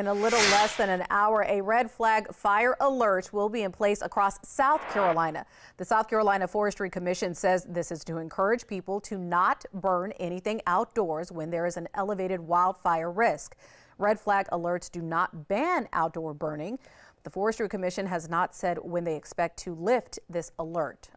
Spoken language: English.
In a little less than an hour, a red flag fire alert will be in place across South Carolina. The South Carolina Forestry Commission says this is to encourage people to not burn anything outdoors when there is an elevated wildfire risk. Red flag alerts do not ban outdoor burning. The Forestry Commission has not said when they expect to lift this alert.